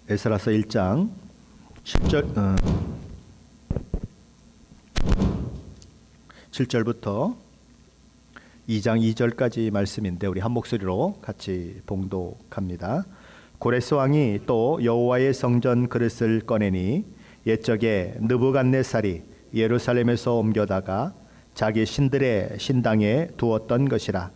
에스라서 1장 7절부터 2장 2절까지 말씀인데 우리 한 목소리로 같이 봉독합니다. 고레스 왕이 또 여호와의 성전 그릇을 꺼내니 옛적에 느부갓네살이 예루살렘에서 옮겨다가 자기 신들의 신당에 두었던 것이라.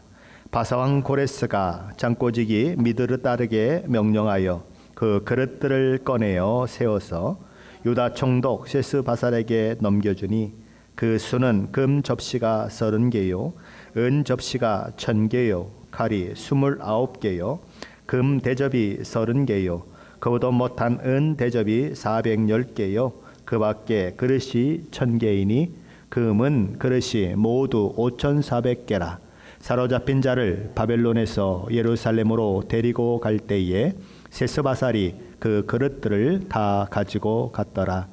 바사왕 고레스가 장꼬지기 미드를 따르게 명령하여 그 그릇들을 꺼내어 세워서 유다 총독 세스바살에게 넘겨주니 그 수는 금 접시가 30개요 은 접시가 1000개요 칼이 29개요 금 대접이 30개요 그보다 못한 은 대접이 410개요 그 밖에 그릇이 1000개이니 금은 그릇이 모두 5400개라. 사로잡힌 자를 바벨론에서 예루살렘으로 데리고 갈 때에 세스바살이 그 그릇들을 다 가지고 갔더라.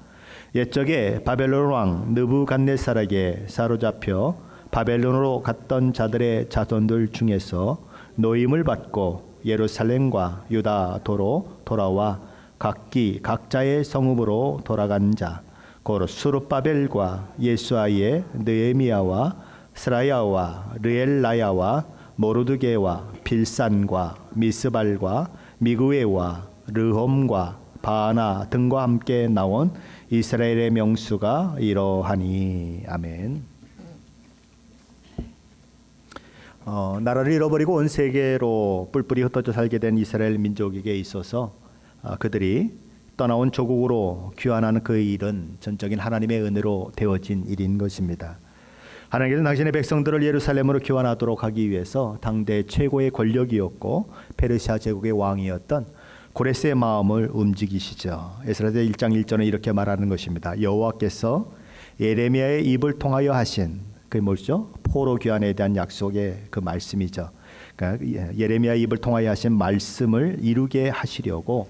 옛적에 바벨론 왕 느부갓네살에게 사로잡혀 바벨론으로 갔던 자들의 자손들 중에서 노임을 받고 예루살렘과 유다 도로 돌아와 각기 각자의 성읍으로 돌아간 자, 곧 수룹바벨과 예수아의 느헤미야와 스라야와 르엘라야와 모르드게와 빌산과 미스발과 미그웨와 르홈과 바나 등과 함께 나온 이스라엘의 명수가 이러하니. 아멘. 나라를 잃어버리고 온 세계로 뿔뿔이 흩어져 살게 된 이스라엘 민족에게 있어서 그들이 떠나온 조국으로 귀환하는 그 일은 전적인 하나님의 은혜로 되어진 일인 것입니다. 하나님께서는 당신의 백성들을 예루살렘으로 귀환하도록 하기 위해서 당대 최고의 권력이었고 페르시아 제국의 왕이었던 고레스의 마음을 움직이시죠. 에스라서 1장 1절에 이렇게 말하는 것입니다. 여호와께서 예레미야의 입을 통하여 하신, 그게 뭐죠? 포로 귀환에 대한 약속의 그 말씀이죠. 그러니까 예레미야의 입을 통하여 하신 말씀을 이루게 하시려고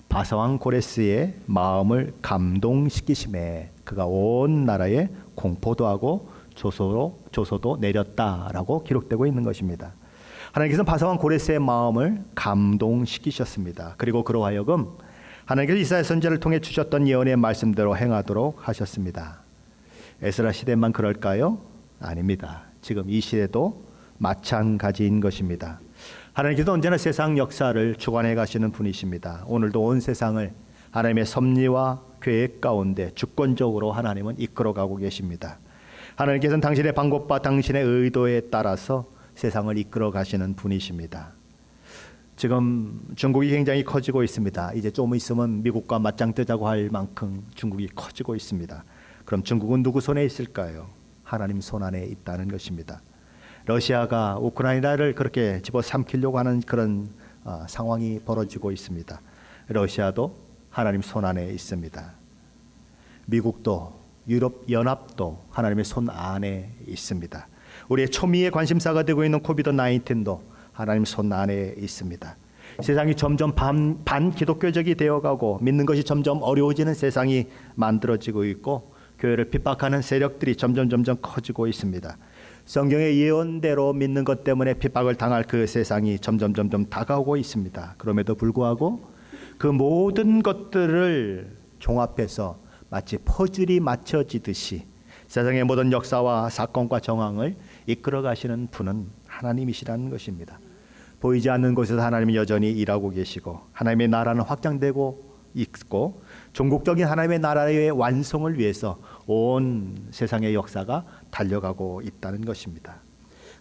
바사왕 고레스의 마음을 감동시키심에 그가 온 나라에 공포도 하고 조소도 내렸다라고 기록되고 있는 것입니다. 하나님께서는 바사왕 고레스의 마음을 감동시키셨습니다. 그리고 그로 하여금 하나님께서 이사야 선지자를 통해 주셨던 예언의 말씀대로 행하도록 하셨습니다. 에스라 시대만 그럴까요? 아닙니다. 지금 이 시대도 마찬가지인 것입니다. 하나님께서 언제나 세상 역사를 주관해 가시는 분이십니다. 오늘도 온 세상을 하나님의 섭리와 계획 가운데 주권적으로 하나님은 이끌어가고 계십니다. 하나님께서는 당신의 방법과 당신의 의도에 따라서 세상을 이끌어 가시는 분이십니다. 지금 중국이 굉장히 커지고 있습니다. 이제 좀 있으면 미국과 맞짱 뜨자고 할 만큼 중국이 커지고 있습니다. 그럼 중국은 누구 손에 있을까요? 하나님 손 안에 있다는 것입니다. 러시아가 우크라이나를 그렇게 집어삼키려고 하는 그런 상황이 벌어지고 있습니다. 러시아도 하나님 손 안에 있습니다. 미국도 유럽 연합도 하나님의 손 안에 있습니다. 우리의 초미의 관심사가 되고 있는 코비드 19도 하나님 손 안에 있습니다. 세상이 점점 반기독교적이 되어가고 믿는 것이 점점 어려워지는 세상이 만들어지고 있고 교회를 핍박하는 세력들이 점점 커지고 있습니다. 성경의 예언대로 믿는 것 때문에 핍박을 당할 그 세상이 점점 다가오고 있습니다. 그럼에도 불구하고 그 모든 것들을 종합해서 마치 퍼즐이 맞춰지듯이 세상의 모든 역사와 사건과 정황을 이끌어 가시는 분은 하나님이시라는 것입니다. 보이지 않는 곳에서 하나님이 여전히 일하고 계시고 하나님의 나라는 확장되고 있고 종국적인 하나님의 나라의 완성을 위해서 온 세상의 역사가 달려가고 있다는 것입니다.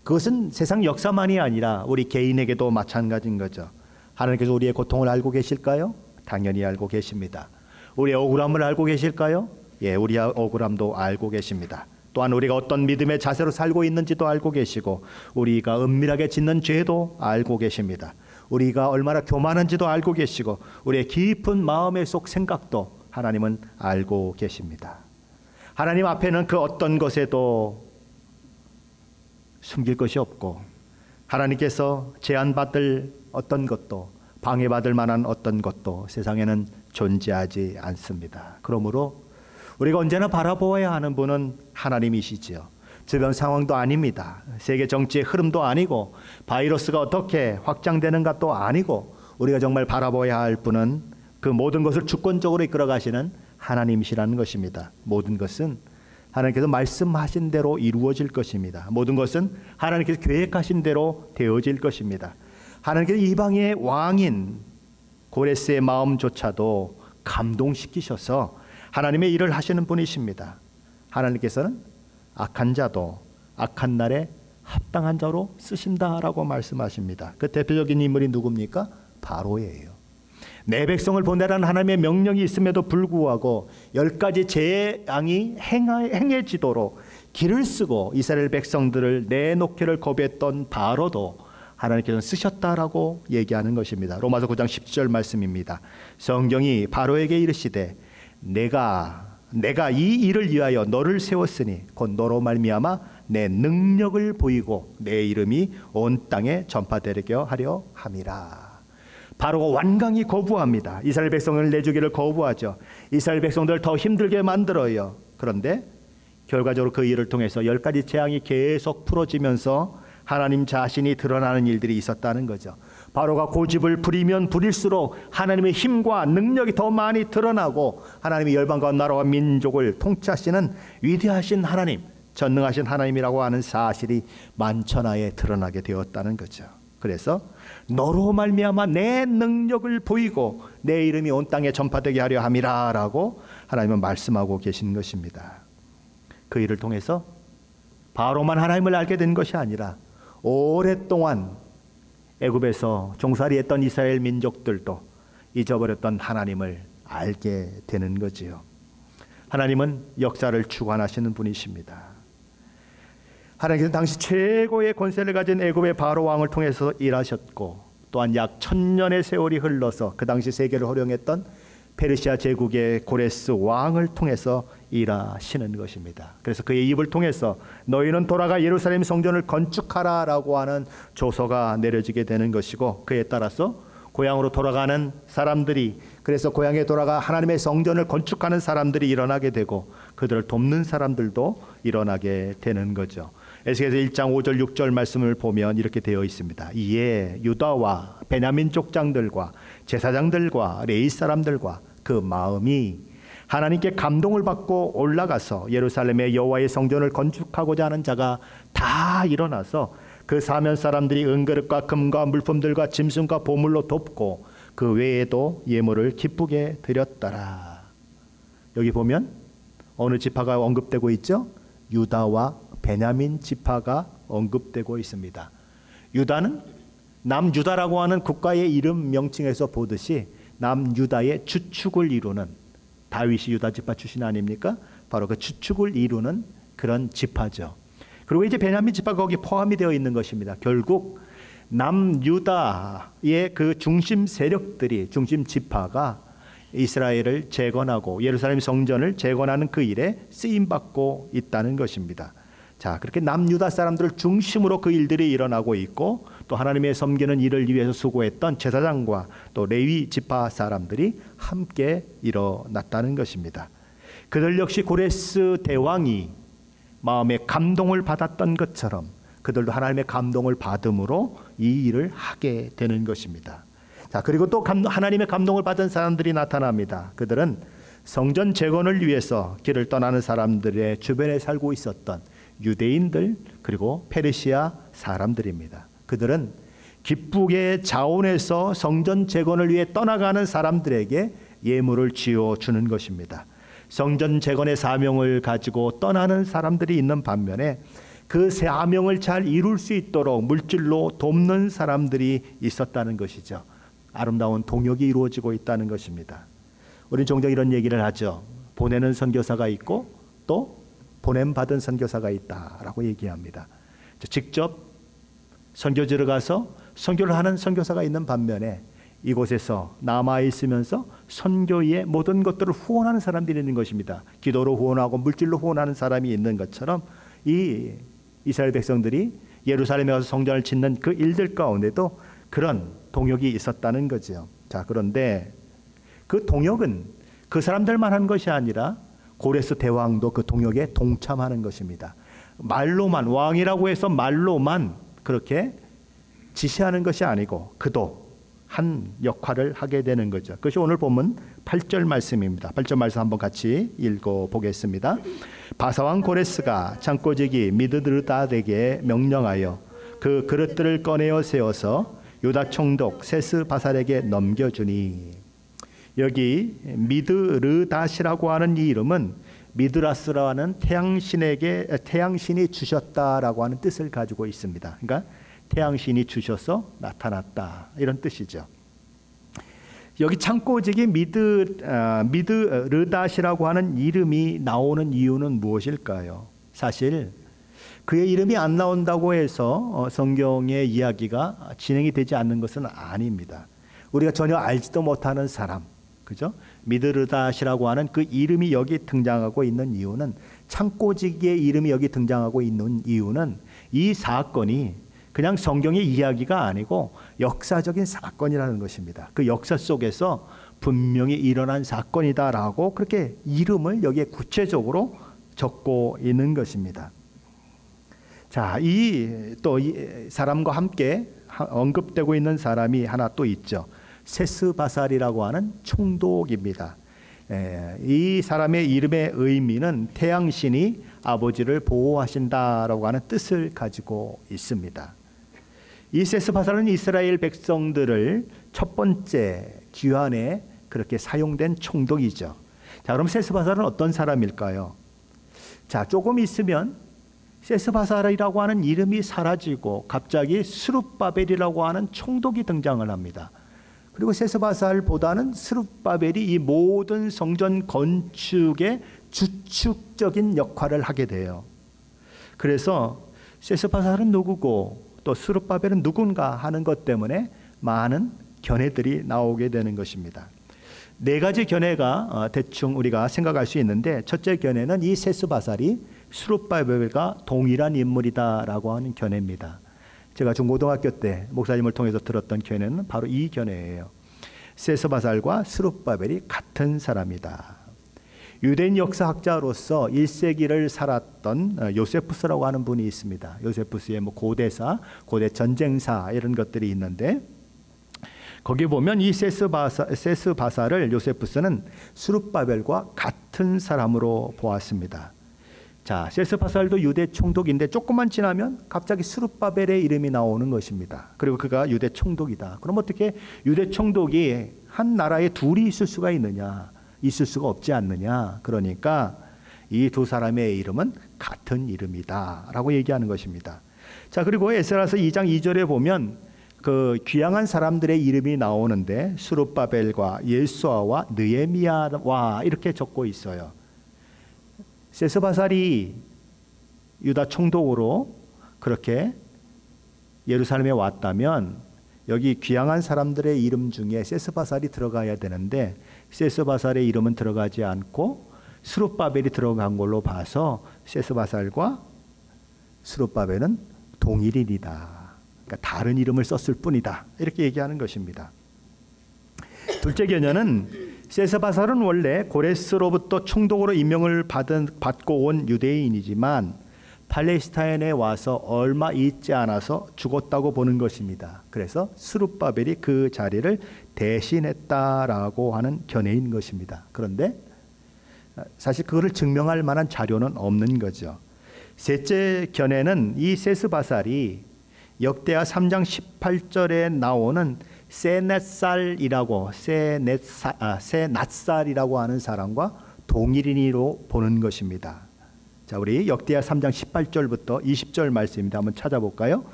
그것은 세상 역사만이 아니라 우리 개인에게도 마찬가지인 거죠. 하나님께서 우리의 고통을 알고 계실까요? 당연히 알고 계십니다. 우리의 억울함을 알고 계실까요? 예, 우리의 억울함도 알고 계십니다. 또한 우리가 어떤 믿음의 자세로 살고 있는지도 알고 계시고 우리가 은밀하게 짓는 죄도 알고 계십니다. 우리가 얼마나 교만한지도 알고 계시고 우리의 깊은 마음의 속 생각도 하나님은 알고 계십니다. 하나님 앞에는 그 어떤 것에도 숨길 것이 없고 하나님께서 제한받을 어떤 것도 방해받을 만한 어떤 것도 세상에는 존재하지 않습니다. 그러므로 우리가 언제나 바라보아야 하는 분은 하나님이시지요. 주변 상황도 아닙니다. 세계 정치의 흐름도 아니고 바이러스가 어떻게 확장되는가 또 아니고 우리가 정말 바라봐야 할 분은 그 모든 것을 주권적으로 이끌어 가시는 하나님이시라는 것입니다. 모든 것은 하나님께서 말씀하신 대로 이루어질 것입니다. 모든 것은 하나님께서 계획하신 대로 되어질 것입니다. 하나님께서 이방의 왕인 고레스의 마음조차도 감동시키셔서 하나님의 일을 하시는 분이십니다. 하나님께서는 악한 자도 악한 날에 합당한 자로 쓰신다라고 말씀하십니다. 그 대표적인 인물이 누굽니까? 바로예요. 내 백성을 보내라는 하나님의 명령이 있음에도 불구하고 10가지 재앙이 행해지도록 길을 쓰고 이스라엘 백성들을 내놓기를 거부했던 바로도 하나님께서는 쓰셨다라고 얘기하는 것입니다. 로마서 9장 10절 말씀입니다. 성경이 바로에게 이르시되 내가 이 일을 위하여 너를 세웠으니 곧 너로 말미암아 내 능력을 보이고 내 이름이 온 땅에 전파되게 하려 함이라. 바로가 완강히 거부합니다. 이스라엘 백성을 내주기를 거부하죠. 이스라엘 백성들을 더 힘들게 만들어요. 그런데 결과적으로 그 일을 통해서 10가지 재앙이 계속 풀어지면서 하나님 자신이 드러나는 일들이 있었다는 거죠. 바로가 고집을 부리면 부릴수록 하나님의 힘과 능력이 더 많이 드러나고 하나님의 열방과 나라와 민족을 통치하시는 위대하신 하나님, 전능하신 하나님이라고 하는 사실이 만천하에 드러나게 되었다는 거죠. 그래서 너로 말미암아 내 능력을 보이고 내 이름이 온 땅에 전파되게 하려 함이라 라고 하나님은 말씀하고 계신 것입니다. 그 일을 통해서 바로만 하나님을 알게 된 것이 아니라 오랫동안 애굽에서 종살이했던 이스라엘 민족들도 잊어버렸던 하나님을 알게 되는 거지요. 하나님은 역사를 주관하시는 분이십니다. 하나님께서는 당시 최고의 권세를 가진 애굽의 바로 왕을 통해서 일하셨고 또한 약 1000년의 세월이 흘러서 그 당시 세계를 호령했던 페르시아 제국의 고레스 왕을 통해서 일하시는 것입니다. 그래서 그의 입을 통해서 너희는 돌아가 예루살렘 성전을 건축하라라고 하는 조서가 내려지게 되는 것이고 그에 따라서 고향으로 돌아가는 사람들이 그래서 고향에 돌아가 하나님의 성전을 건축하는 사람들이 일어나게 되고 그들을 돕는 사람들도 일어나게 되는 거죠. 에스겔서 1장 5절 6절 말씀을 보면 이렇게 되어 있습니다. 이에 유다와 베냐민 족장들과 제사장들과 레위 사람들과 그 마음이 하나님께 감동을 받고 올라가서 예루살렘의 여호와의 성전을 건축하고자 하는 자가 다 일어나서 그 사면 사람들이 은그릇과 금과 물품들과 짐승과 보물로 돕고 그 외에도 예물을 기쁘게 드렸더라. 여기 보면 어느 지파가 언급되고 있죠? 유다와 베냐민 지파가 언급되고 있습니다. 유다는 남유다라고 하는 국가의 이름 명칭에서 보듯이 남유다의 주축을 이루는 다윗이 유다 지파 출신 아닙니까? 바로 그 주축을 이루는 그런 지파죠. 그리고 이제 베냐민 지파가 거기 포함이 되어 있는 것입니다. 결국 남유다의 그 중심 세력들이 중심 지파가 이스라엘을 재건하고 예루살렘 성전을 재건하는 그 일에 쓰임 받고 있다는 것입니다. 자, 그렇게 남유다 사람들을 중심으로 그 일들이 일어나고 있고 또 하나님의 섬기는 일을 위해서 수고했던 제사장과 또 레위 지파 사람들이 함께 일어났다는 것입니다. 그들 역시 고레스 대왕이 마음에 감동을 받았던 것처럼 그들도 하나님의 감동을 받음으로 이 일을 하게 되는 것입니다. 자, 그리고 또 하나님의 감동을 받은 사람들이 나타납니다. 그들은 성전 재건을 위해서 길을 떠나는 사람들의 주변에 살고 있었던 유대인들 그리고 페르시아 사람들입니다. 그들은 기쁘게 자원해서 성전 재건을 위해 떠나가는 사람들에게 예물을 쥐어주는 것입니다. 성전 재건의 사명을 가지고 떠나는 사람들이 있는 반면에 그 사명을 잘 이룰 수 있도록 물질로 돕는 사람들이 있었다는 것이죠. 아름다운 동역이 이루어지고 있다는 것입니다. 우리는 종종 이런 얘기를 하죠. 보내는 선교사가 있고 또 보냄받은 선교사가 있다라고 얘기합니다. 직접 선교지를 가서 선교를 하는 선교사가 있는 반면에 이곳에서 남아 있으면서 선교의 모든 것들을 후원하는 사람들이 있는 것입니다. 기도로 후원하고 물질로 후원하는 사람이 있는 것처럼 이 이스라엘 백성들이 예루살렘에 가서 성전을 짓는 그 일들 가운데도 그런 동역이 있었다는 거죠. 자, 그런데 그 동역은 그 사람들만 한 것이 아니라 고레스 대왕도 그 동역에 동참하는 것입니다. 말로만 왕이라고 해서 말로만 그렇게 지시하는 것이 아니고 그도 한 역할을 하게 되는 거죠. 그것이 오늘 본문 8절 말씀입니다. 8절 말씀 한번 같이 읽어보겠습니다. 바사왕 고레스가 창고지기 미드르다덱에 명령하여 그 그릇들을 꺼내어 세워서 유다 총독 세스바살에게 넘겨주니, 여기 미드르닷이라고 하는 이 이름은 미드라스라는 태양신이 주셨다라고 하는 뜻을 가지고 있습니다. 그러니까 태양신이 주셔서 나타났다, 이런 뜻이죠. 여기 창고지기 미드르닷이라고 하는 이름이 나오는 이유는 무엇일까요? 사실 그의 이름이 안 나온다고 해서 성경의 이야기가 진행이 되지 않는 것은 아닙니다. 우리가 전혀 알지도 못하는 사람, 그죠? 미드르닷이라고 하는 그 이름이 여기 등장하고 있는 이유는, 창고지기의 이름이 여기 등장하고 있는 이유는 이 사건이 그냥 성경의 이야기가 아니고 역사적인 사건이라는 것입니다. 그 역사 속에서 분명히 일어난 사건이다라고 그렇게 이름을 여기에 구체적으로 적고 있는 것입니다. 자, 이 사람과 함께 언급되고 있는 사람이 하나 또 있죠. 세스바살이라고 하는 총독입니다. 이 사람의 이름의 의미는 태양신이 아버지를 보호하신다라고 하는 뜻을 가지고 있습니다. 이 세스바살은 이스라엘 백성들을 첫 번째 귀환에 그렇게 사용된 총독이죠. 자, 그럼 세스바살은 어떤 사람일까요? 자, 조금 있으면 세스바살이라고 하는 이름이 사라지고 갑자기 스룹바벨이라고 하는 총독이 등장을 합니다. 그리고 세스바살보다는 스룹바벨이 이 모든 성전 건축의 주축적인 역할을 하게 돼요. 그래서 세스바살은 누구고 또 스룹바벨은 누군가 하는 것 때문에 많은 견해들이 나오게 되는 것입니다. 네 가지 견해가 대충 우리가 생각할 수 있는데, 첫째 견해는 이 세스바살이 스룹바벨과 동일한 인물이다라고 하는 견해입니다. 제가 중고등학교 때 목사님을 통해서 들었던 견해는 바로 이 견해예요. 세스바살과 스룹바벨이 같은 사람이다. 유대인 역사학자로서 1세기를 살았던 요세푸스라고 하는 분이 있습니다. 요세푸스의 고대사, 고대 전쟁사 이런 것들이 있는데, 거기 보면 이 세스바살을 요세푸스는 스룹바벨과 같은 사람으로 보았습니다. 자, 세스바살도 유대 총독인데 조금만 지나면 갑자기 스룹바벨의 이름이 나오는 것입니다. 그리고 그가 유대 총독이다. 그럼 어떻게 유대 총독이 한 나라에 둘이 있을 수가 있느냐? 있을 수가 없지 않느냐? 그러니까 이 두 사람의 이름은 같은 이름이다라고 얘기하는 것입니다. 자, 그리고 에스라서 2장 2절에 보면 그 귀향한 사람들의 이름이 나오는데 스룹바벨과 예수아와 느헤미야와 이렇게 적고 있어요. 세스바살이 유다 총독으로 그렇게 예루살렘에 왔다면 여기 귀향한 사람들의 이름 중에 세스바살이 들어가야 되는데 세스바살의 이름은 들어가지 않고 스룹바벨이 들어간 걸로 봐서 세스바살과 스룹바벨은 동일인이다. 그러니까 다른 이름을 썼을 뿐이다. 이렇게 얘기하는 것입니다. 둘째 견해는 세스바살은 원래 고레스로부터 총독으로 임명을 받고 온 유대인이지만 팔레스타인에 와서 얼마 있지 않아서 죽었다고 보는 것입니다. 그래서 스룹바벨이 그 자리를 대신했다라고 하는 견해인 것입니다. 그런데 사실 그거를 증명할 만한 자료는 없는 거죠. 셋째 견해는 이 세스바살이 역대하 3장 18절에 나오는 세낫살이라고 하는 사람과 동일인으로 보는 것입니다. 자, 우리 역대하 3장 18절부터 20절 말씀입니다. 한번 찾아볼까요?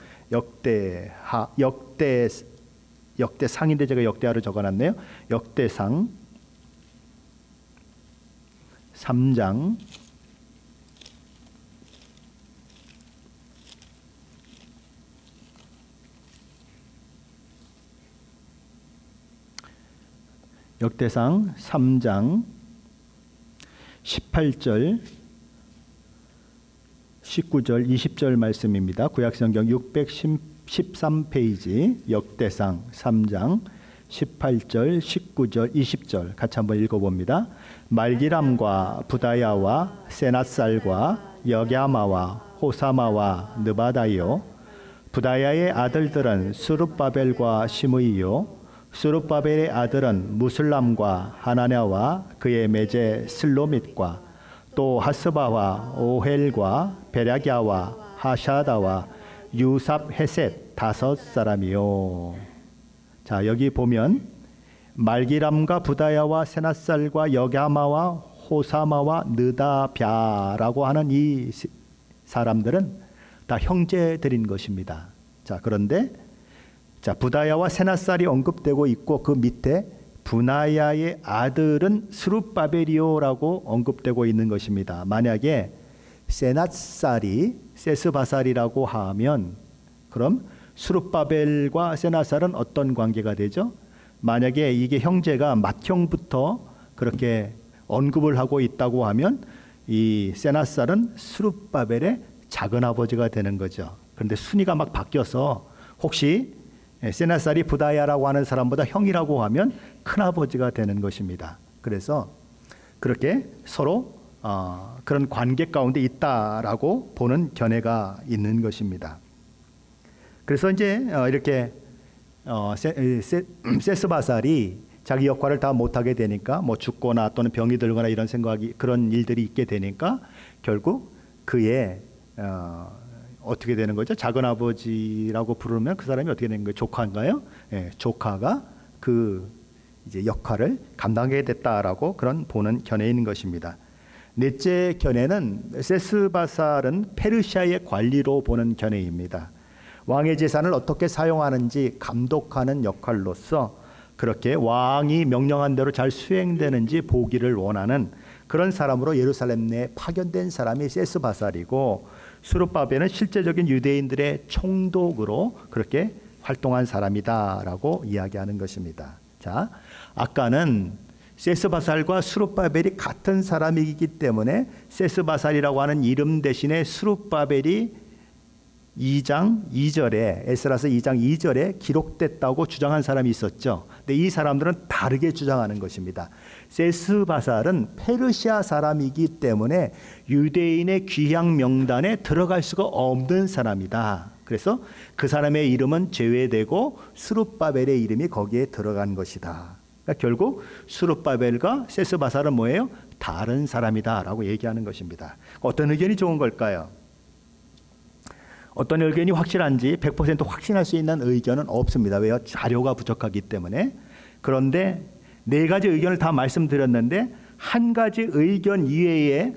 역대상인데 제가 역대하를 적어놨네요. 역대상 3장 18절 19절 20절 말씀입니다. 구약성경 613페이지 역대상 3장 18절 19절 20절 같이 한번 읽어봅니다. 말기람과 부다야와 세낫살과 여갸마와 호사마와 느바다요 부다야의 아들들은 스룹바벨과 시므이요 스룹바벨의 아들은 무슬람과 하나냐와 그의 매제 슬로밋과 또 하스바와 오헬과 베랴갸와 하샤다와 유삽 헤셋 5사람이요. 자, 여기 보면 말기람과 부다야와 세낫살과 여갸마와 호사마와 느다뱴라고 하는 이 사람들은 다 형제들인 것입니다. 자, 그런데 자, 부다야와 세낫살이 언급되고 있고 그 밑에 분하야의 아들은 스룹바벨이요라고 언급되고 있는 것입니다. 만약에 세낫살이 세스바살이라고 하면 그럼 스룹바벨과 세낫살은 어떤 관계가 되죠? 만약에 이게 형제가 맏형부터 그렇게 언급을 하고 있다고 하면 이 세낫살은 스룹바벨의 작은 아버지가 되는 거죠. 그런데 순위가 막 바뀌어서 혹시 세낫살이 부다야라고 하는 사람보다 형이라고 하면 큰아버지가 되는 것입니다. 그래서 그렇게 서로 그런 관계 가운데 있다라고 보는 견해가 있는 것입니다. 그래서 이제 이렇게 세스바살이 자기 역할을 다 못하게 되니까 뭐 죽거나 또는 병이 들거나 이런 생각이 그런 일들이 있게 되니까 결국 그의 어떻게 되는 거죠? 작은 아버지라고 부르면 그 사람이 어떻게 되는 거예요? 조카인가요? 예, 조카가 그 이제 역할을 감당하게 됐다라고 그런 보는 견해인 것입니다. 넷째 견해는 세스바살은 페르시아의 관리로 보는 견해입니다. 왕의 재산을 어떻게 사용하는지 감독하는 역할로서 그렇게 왕이 명령한 대로 잘 수행되는지 보기를 원하는 그런 사람으로 예루살렘 내에 파견된 사람이 세스바살이고, 스룹바벨은 실제적인 유대인들의 총독으로 그렇게 활동한 사람이다라고 이야기하는 것입니다. 자, 아까는 세스바살과 스룹바벨이 같은 사람이기 때문에 세스바살이라고 하는 이름 대신에 스룹바벨이 2장 2절에 에스라서 2장 2절에 기록됐다고 주장한 사람이 있었죠. 근데 이 사람들은 다르게 주장하는 것입니다. 세스바살은 페르시아 사람이기 때문에 유대인의 귀향 명단에 들어갈 수가 없는 사람이다. 그래서 그 사람의 이름은 제외되고 스룹바벨의 이름이 거기에 들어간 것이다. 그러니까 결국 스룹바벨과 세스바살은 뭐예요? 다른 사람이다라고 얘기하는 것입니다. 어떤 의견이 좋은 걸까요? 어떤 의견이 확실한지 100% 확신할 수 있는 의견은 없습니다. 왜요? 자료가 부족하기 때문에. 그런데 네 가지 의견을 다 말씀드렸는데 한 가지 의견 이외에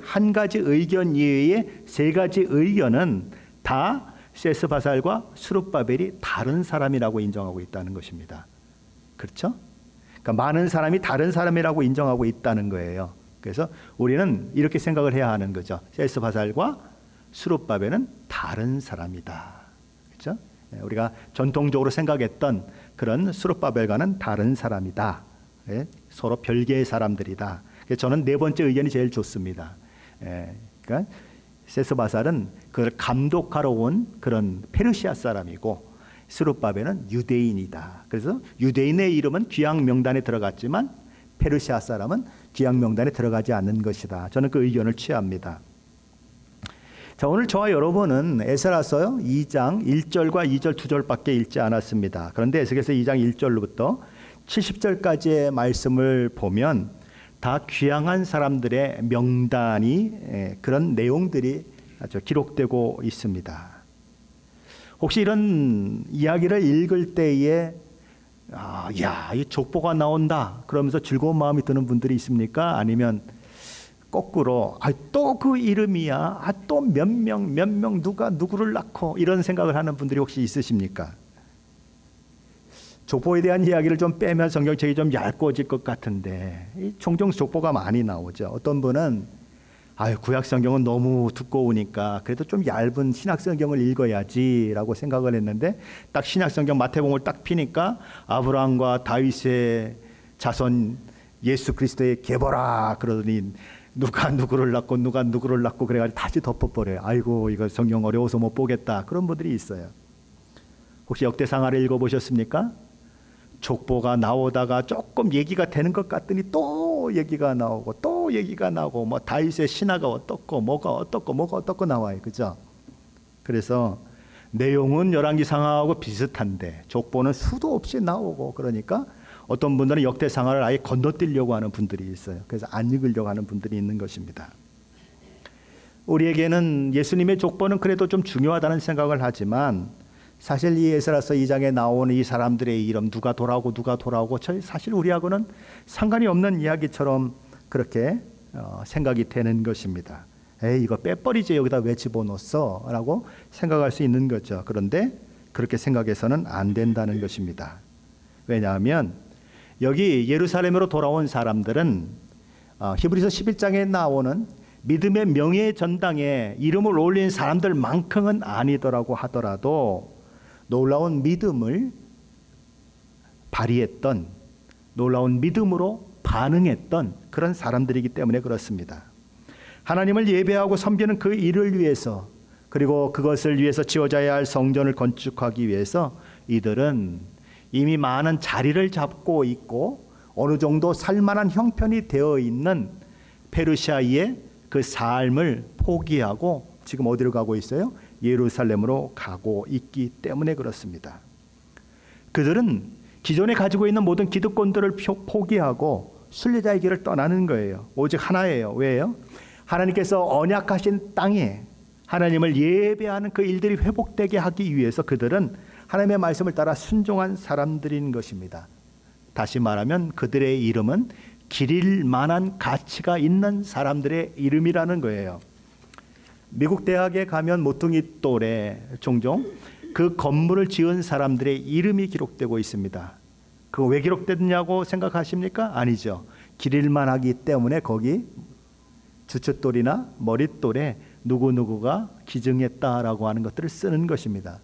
세 가지 의견은 다 세스바살과 스룹바벨이 다른 사람이라고 인정하고 있다는 것입니다. 그렇죠? 그러니까 많은 사람이 다른 사람이라고 인정하고 있다는 거예요. 그래서 우리는 이렇게 생각을 해야 하는 거죠. 세스바살과 스룹바벨은 다른 사람이다. 그렇죠? 우리가 전통적으로 생각했던 그런 스룹바벨과는 다른 사람이다. 서로 별개의 사람들이다. 그래서 저는 네 번째 의견이 제일 좋습니다. 그러니까 세스바살은 그걸 감독하러 온 그런 페르시아 사람이고, 스룹바벨은 유대인이다. 그래서 유대인의 이름은 귀향 명단에 들어갔지만 페르시아 사람은 귀향 명단에 들어가지 않는 것이다. 저는 그 의견을 취합니다. 자, 오늘 저와 여러분은 에스라서 2장 1절과 2절 2절밖에 읽지 않았습니다. 그런데 에스겔서 2장 1절로부터 70절까지의 말씀을 보면 다 귀향한 사람들의 명단이 그런 내용들이 아주 기록되고 있습니다. 혹시 이런 이야기를 읽을 때에 이 족보가 나온다 그러면서 즐거운 마음이 드는 분들이 있습니까? 아니면 거꾸로 또 그 이름이야, 또 몇 명 누가 누구를 낳고, 이런 생각을 하는 분들이 혹시 있으십니까? 족보에 대한 이야기를 좀 빼면 성경책이 좀 얇고질 것 같은데 종종 족보가 많이 나오죠. 어떤 분은 구약 성경은 너무 두꺼우니까 그래도 좀 얇은 신약 성경을 읽어야지라고 생각을 했는데, 딱 신약 성경 마태복음을 딱 피니까 아브라함과 다윗의 자손 예수 그리스도의 계보라 그러더니 누가 누구를 낳고 그래가지고 다시 덮어버려요. 아이고, 이거 성경 어려워서 못 보겠다. 그런 분들이 있어요. 혹시 역대상하를 읽어보셨습니까? 족보가 나오다가 조금 얘기가 되는 것 같더니 또 얘기가 나오고 뭐 다윗의 신하가 어떻고 뭐가 어떻고 나와요. 그죠? 그래서 내용은 열왕기상하고 비슷한데 족보는 수도 없이 나오고, 그러니까 어떤 분들은 역대상하를 아예 건너뛰려고 하는 분들이 있어요. 그래서 안 읽으려고 하는 분들이 있는 것입니다. 우리에게는 예수님의 족보는 그래도 좀 중요하다는 생각을 하지만 사실 이 에스라서 2장에 나오는 이 사람들의 이름 누가 돌아오고 사실 우리하고는 상관이 없는 이야기처럼 그렇게 생각이 되는 것입니다. 에이 이거 빼버리지 여기다 왜 집어넣었어? 라고 생각할 수 있는 거죠. 그런데 그렇게 생각해서는 안 된다는 것입니다. 왜냐하면 여기 예루살렘으로 돌아온 사람들은 히브리서 11장에 나오는 믿음의 명예 전당에 이름을 올린 사람들만큼은 아니더라고 하더라도 놀라운 믿음을 발휘했던, 놀라운 믿음으로 반응했던 그런 사람들이기 때문에 그렇습니다. 하나님을 예배하고 섬기는 그 일을 위해서, 그리고 그것을 위해서 지어져야 할 성전을 건축하기 위해서 이들은 이미 많은 자리를 잡고 있고 어느 정도 살만한 형편이 되어 있는 페르시아의 그 삶을 포기하고 지금 어디로 가고 있어요? 예루살렘으로 가고 있기 때문에 그렇습니다. 그들은 기존에 가지고 있는 모든 기득권들을 포기하고 순례자의 길을 떠나는 거예요. 오직 하나예요. 왜요? 하나님께서 언약하신 땅에 하나님을 예배하는 그 일들이 회복되게 하기 위해서 그들은 하나님의 말씀을 따라 순종한 사람들인 것입니다. 다시 말하면 그들의 이름은 기릴 만한 가치가 있는 사람들의 이름이라는 거예요. 미국 대학에 가면 모퉁이 돌에 종종 그 건물을 지은 사람들의 이름이 기록되고 있습니다. 그거 왜 기록됐냐고 생각하십니까? 아니죠. 기릴 만하기 때문에 거기 주춧돌이나 머릿돌에 누구누구가 기증했다라고 하는 것들을 쓰는 것입니다.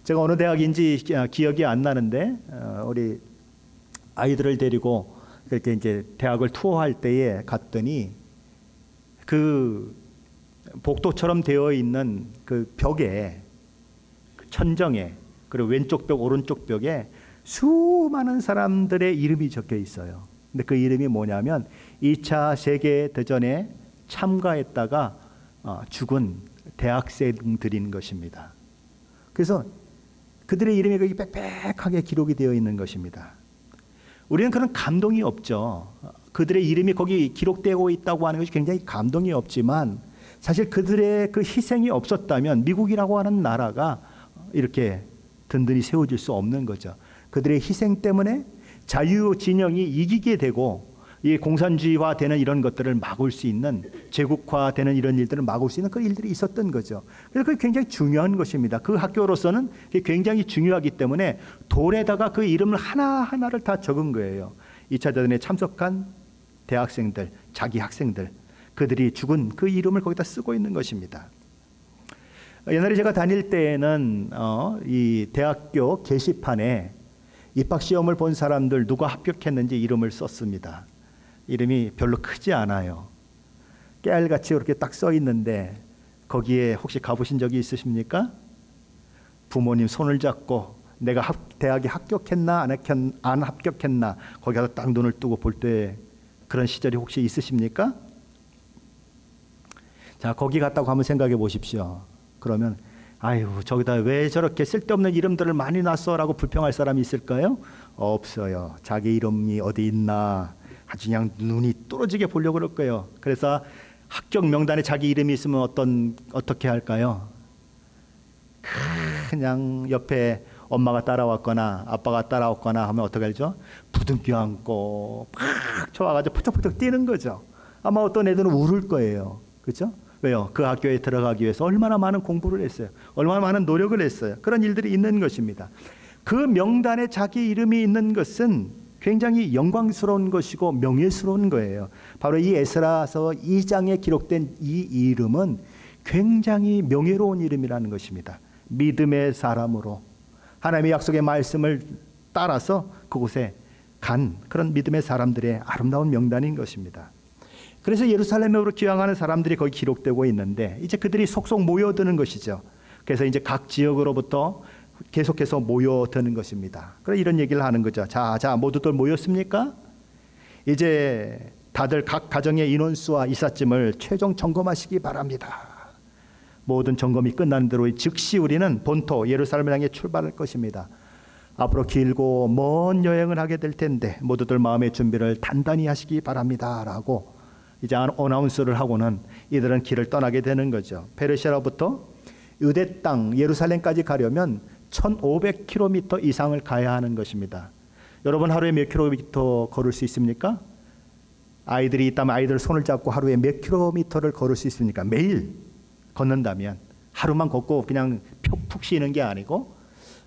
제가 어느 대학인지 기억이 안 나는데 우리 아이들을 데리고 그렇게 이제 대학을 투어할 때에 갔더니 그 복도처럼 되어 있는 그 벽에, 천정에, 그리고 왼쪽 벽 오른쪽 벽에 수많은 사람들의 이름이 적혀 있어요. 근데 그 이름이 뭐냐면 2차 세계대전에 참가했다가 죽은 대학생들인 것입니다. 그래서 그들의 이름이 거기 빽빽하게 기록이 되어 있는 것입니다. 우리는 그런 감동이 없죠. 그들의 이름이 거기 기록되고 있다고 하는 것이 굉장히 감동이 없지만 사실 그들의 그 희생이 없었다면 미국이라고 하는 나라가 이렇게 든든히 세워질 수 없는 거죠. 그들의 희생 때문에 자유 진영이 이기게 되고 이 공산주의화되는 이런 것들을 막을 수 있는, 제국화되는 이런 일들을 막을 수 있는 그 일들이 있었던 거죠. 그래서 그게 굉장히 중요한 것입니다. 그 학교로서는 그게 굉장히 중요하기 때문에 돌에다가 그 이름을 하나하나를 다 적은 거예요. 2차 대전에 참석한 대학생들, 자기 학생들, 그들이 죽은 그 이름을 거기다 쓰고 있는 것입니다. 옛날에 제가 다닐 때에는 이 대학교 게시판에 입학시험을 본 사람들 누가 합격했는지 이름을 썼습니다. 이름이 별로 크지 않아요. 깨알같이 이렇게 딱 써 있는데 거기에 혹시 가보신 적이 있으십니까? 부모님 손을 잡고 내가 대학에 합격했나 안 합격했나 거기 가서 딱 눈을 뜨고 볼 때 그런 시절이 혹시 있으십니까? 자, 거기 갔다고 한번 생각해 보십시오. 그러면 아유 저기다 왜 저렇게 쓸데없는 이름들을 많이 놨어라고 불평할 사람이 있을까요? 없어요. 자기 이름이 어디 있나 아주 그냥 눈이 뚫어지게 보려고 그럴 거예요. 그래서 합격 명단에 자기 이름이 있으면 어떻게 할까요? 그냥 옆에 엄마가 따라왔거나 아빠가 따라왔거나 하면 어떻게 하죠? 부둥켜 안고 팍 좋아가지고 푸쩍푸쩍 뛰는 거죠. 아마 어떤 애들은 울을 거예요. 그렇죠? 왜요? 그 학교에 들어가기 위해서 얼마나 많은 공부를 했어요. 얼마나 많은 노력을 했어요. 그런 일들이 있는 것입니다. 그 명단에 자기 이름이 있는 것은 굉장히 영광스러운 것이고 명예스러운 거예요. 바로 이 에스라서 2장에 기록된 이 이름은 굉장히 명예로운 이름이라는 것입니다. 믿음의 사람으로 하나님의 약속의 말씀을 따라서 그곳에 간 그런 믿음의 사람들의 아름다운 명단인 것입니다. 그래서 예루살렘으로 귀향하는 사람들이 거기 기록되고 있는데 이제 그들이 속속 모여드는 것이죠. 그래서 이제 각 지역으로부터 계속해서 모여드는 것입니다. 그래서 이런 얘기를 하는 거죠. 자, 모두들 모였습니까? 이제 다들 각 가정의 인원수와 이삿짐을 최종 점검하시기 바랍니다. 모든 점검이 끝난 대로 즉시 우리는 본토 예루살렘을 향해 출발할 것입니다. 앞으로 길고 먼 여행을 하게 될 텐데 모두들 마음의 준비를 단단히 하시기 바랍니다 라고 이제 어나운스를 하고는 이들은 길을 떠나게 되는 거죠. 페르시아로부터 유대 땅 예루살렘까지 가려면 1500km 이상을 가야 하는 것입니다. 여러분 하루에 몇 킬로미터 걸을 수 있습니까? 아이들이 있다면 아이들 손을 잡고 하루에 몇 킬로미터를 걸을 수 있습니까? 매일 걷는다면 하루만 걷고 그냥 푹 쉬는 게 아니고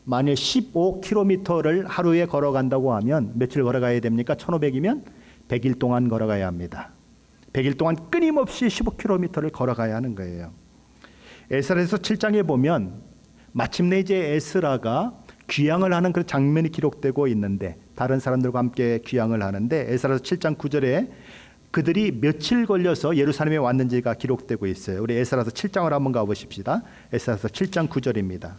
만일 15km를 하루에 걸어간다고 하면 며칠 걸어가야 됩니까? 1500이면 100일 동안 걸어가야 합니다. 100일 동안 끊임없이 15km를 걸어가야 하는 거예요. 에스라에서 7장에 보면 마침내 이제 에스라가 귀향을 하는 그 장면이 기록되고 있는데 다른 사람들과 함께 귀향을 하는데 에스라서 7장 9절에 그들이 며칠 걸려서 예루살렘에 왔는지가 기록되고 있어요. 우리 에스라서 7장을 한번 가보십시다. 에스라서 7장 9절입니다.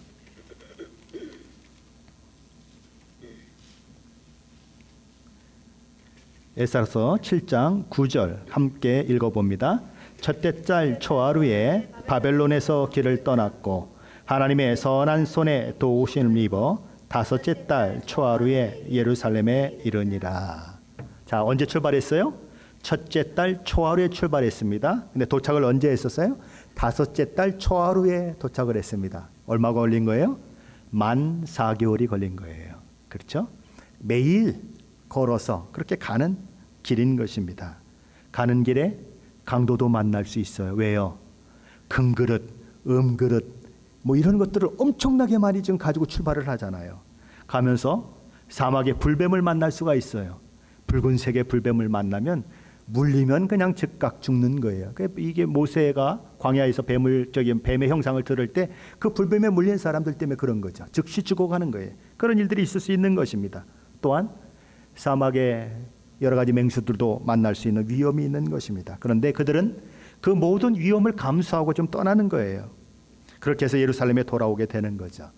에스라서 7장 9절 함께 읽어봅니다. 첫째 달 초하루에 바벨론에서 길을 떠났고 하나님의 선한 손에 도우심을 입어 다섯째 달 초하루에 예루살렘에 이르니라. 자, 언제 출발했어요? 첫째 달 초하루에 출발했습니다. 근데 도착을 언제 했었어요? 다섯째 달 초하루에 도착을 했습니다. 얼마 걸린 거예요? 만 4개월이 걸린 거예요. 그렇죠? 매일 걸어서 그렇게 가는 길인 것입니다. 가는 길에 강도도 만날 수 있어요. 왜요? 금그릇, 음그릇 뭐 이런 것들을 엄청나게 많이 지금 가지고 출발을 하잖아요. 가면서 사막에 불뱀을 만날 수가 있어요. 붉은색의 불뱀을 만나면 물리면 그냥 즉각 죽는 거예요. 이게 모세가 광야에서 뱀의 형상을 들을 때 그 불뱀에 물린 사람들 때문에 그런 거죠. 즉시 죽어가는 거예요. 그런 일들이 있을 수 있는 것입니다. 또한 사막에 여러 가지 맹수들도 만날 수 있는 위험이 있는 것입니다. 그런데 그들은 그 모든 위험을 감수하고 좀 떠나는 거예요. 그렇게 해서 예루살렘에 돌아오게 되는 거죠.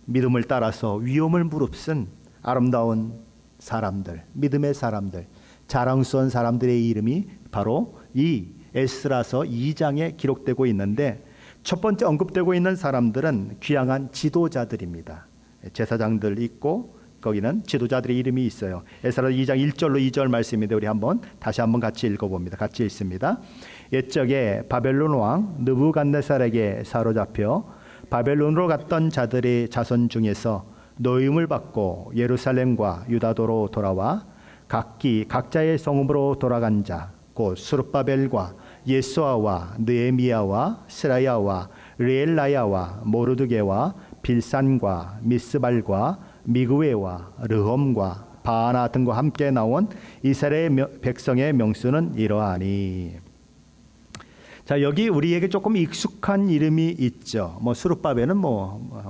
믿음을 따라서 위험을 무릅쓴 아름다운 사람들, 믿음의 사람들, 자랑스러운 사람들의 이름이 바로 이 에스라서 2장에 기록되고 있는데 첫 번째 언급되고 있는 사람들은 귀향한 지도자들입니다. 제사장들 있고 거기는 지도자들의 이름이 있어요. 에스라 2장 1절로 2절 말씀인데 우리 다시 한번 같이 읽어봅니다. 같이 읽습니다. 옛적에 바벨론 왕 느부갓네살에게 사로잡혀 바벨론으로 갔던 자들의 자손 중에서 노임을 받고 예루살렘과 유다도로 돌아와 각기 각자의 성읍으로 돌아간 자 곧 스룹바벨과 예수아와 느헤미야와 스라야와 르엘라야와 모르드게와 빌산과 미스발과 미그웨와 르홈과 바나 등과 함께 나온 이스라엘 백성의 명수는 이러하니. 자, 여기 우리에게 조금 익숙한 이름이 있죠. 스룹바벨은